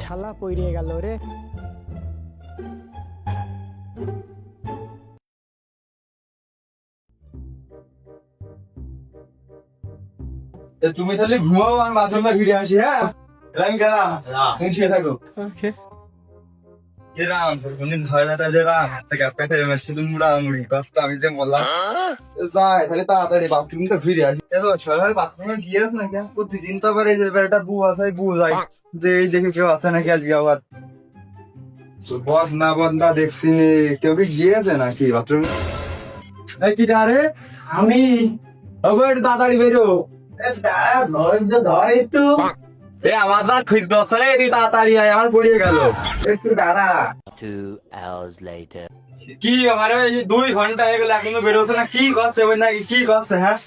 শালা পইরে গেল রে। তুমি তাহলে ঘুমাও আর বাথরুমে ফিরে আসি। হ্যাঁ আমি গেলাম, তুমি শুয়ে থাকো। ওকে। আমি যে বললাম যাই তাহলে তাড়াতাড়ি বাথরুমটা ফিরে আসি। বাথরুমে গিয়েছ না কেন প্রতিদিন তো আবার এই যে একটা বউ আছে, বউ যায় যে এই দেখে কেউ আছে নাকি আজকে আবার বদনা বদনা দেখছি কেউ কি গিয়েছে নাকি বাথরুমে? এই কি রে আমি একটু তাড়াতাড়ি বেরো। ধর একটু। আমার যা ঠিক দশে তুই তাড়াতাড়ি আয়, আমার পড়িয়ে গেল। একটু দাঁড়া। 2 hours later. কি আমার 2 ঘন্টা হয়ে গেল এখনো বেরোছে না, কি করছে ওই নাকি কি করছে? হ্যাঁ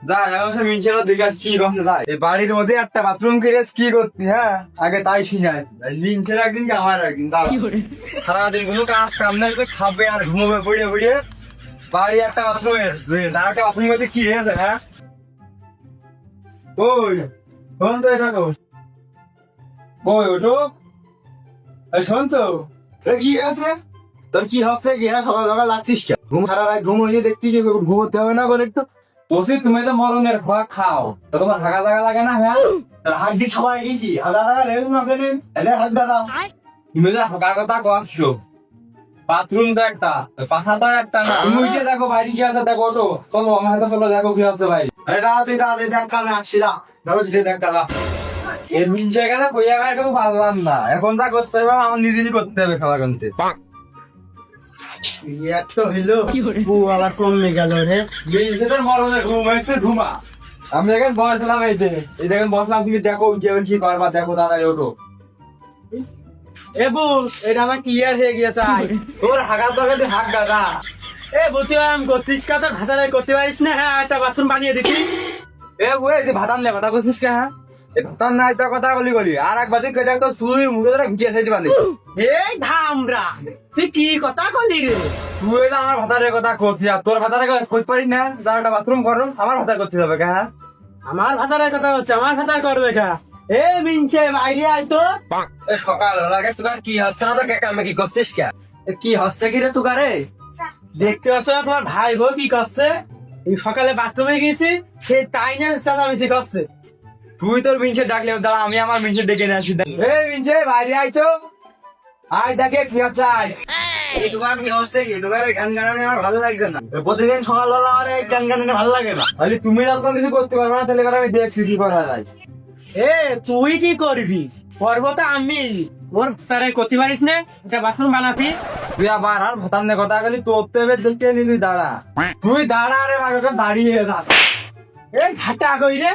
যা এখন সে মিনছেও দেখে আসি কি করছে। যাই এই বাড়ির মধ্যে একটা বাথরুম করে কি করতি? হ্যাঁ আগে তাই শুনাই লিঞ্চের একদিন কি আমার একদিন সারাদিন কোনো কাজ কাম নাই, খাবে আর ঘুমোবে পড়িয়ে পড়িয়ে। বাড়ি একটা বাথরুম তার একটা বাথরুম মধ্যে কি হয়েছে? হ্যাঁ ওই ফোন তো এটা ওই ওঠো শুনছো কি আছে? তোর কি হচ্ছে কি? হ্যাঁ সকাল সকাল লাগছিস কে? ঘুম সারা রাত ঘুম হয়নি দেখছিস, ঘুমোতে হবে না বলে একটু বসে। তুমি তো মরণের খোয়া খাও, তো তোমার হাগা জাগা লাগে না? হ্যাঁ হাত দিয়ে খাওয়াই গেছি, হাগা জাগা রেস না কেন? এলে হাত দাঁড়া। তুমি যে হাগার কথা করছো, বাথরুম তো একটা, পাশা তো একটা না। তুমি উঠে দেখো বাইরে কি আছে, দেখো ওটো। চলো আমার হাতে চলো, দেখো কি আছে ভাই। তুই দাঁড়া দেখ কামে আসছি, যা দেখো দিতে দেখ কালা। এর মিনছে গেছে কইয়া গায়ে কেউ পারলাম না। এখন যা করতে হবে আমার নিজেরই করতে হবে খেলা করতে। এত হইলো বউ আবার কমে গেল রে। সেটার মরণের ঘুম হয়েছে ঘুমা। আমি এখন বসলাম, এই যে এই দেখেন বসলাম, তুমি দেখো উঠে কি করবা, দেখো তাড়াতাড়ি ওঠো। এ বউ এটা আমার ক্লিয়ার হয়ে গিয়েছে। তোর হাগার দরকার হাক দাদা। এ বুঝতে করছিস কা তোর ভাতারে করতে পারিস না? হ্যাঁ একটা বাথরুম বানিয়ে দিবি। এ বউ এই যে ভাতার নে কথা করছিস কে? হ্যাঁ এই ভাতার না যা কথা বলি আর এক বাজে কেটে তো শুই মুখে ধরে ঘিয়ে সেটি বাঁধি। এই ধামরা তুই কি কথা কলি রে? তুই তো আমার ভাতারের কথা করছিস, আর তোর ভাতারে খোঁজ পারিস না? যার একটা বাথরুম করো, আমার ভাতার করতে হবে কে? হ্যাঁ আমার ভাতারের কথা হচ্ছে, আমার ভাতার করবে কা? এ মিনছে বাইরে আয় তো। সকাল লাগে তোর কি হচ্ছে না? তো কামে কি করছিস কে? কি হচ্ছে কি রে তুকারে? দেখতে পাচ্ছ না তোমার ভাই বউ কি করছে? এই সকালে বাথরুমে গেছি, সে তাই না চাঁদামিচি করছে। তুই তোর মিনছে ডাকলে দাঁড়া, আমি আমার মিনছে ডেকে নিয়ে আসি। এই মিনছে বাইরে আয় তো, আয় দেখে কি হচ্ছে। আয় এই দোকান কি হচ্ছে? এই দোকানে গান গানানো আমার ভালো লাগছে না। প্রতিদিন সকালবেলা আমার এই গান গানানো ভালো লাগে না। তাহলে তুমি যখন কিছু করতে পারবে না, তাহলে এবার আমি দেখছি কি করা যায়। এ তুই কি করবি? করবো তো আমি। ওর তারে করতে পারিস না একটা বাথরুম বানাবি? তুই আবার আর ভাতার নে কথা বলি, তোর তো এবার দেখে নিলি। দাঁড়া তুই দাঁড়া রে, দাঁড়িয়ে যা। এই ঘাটা কই রে?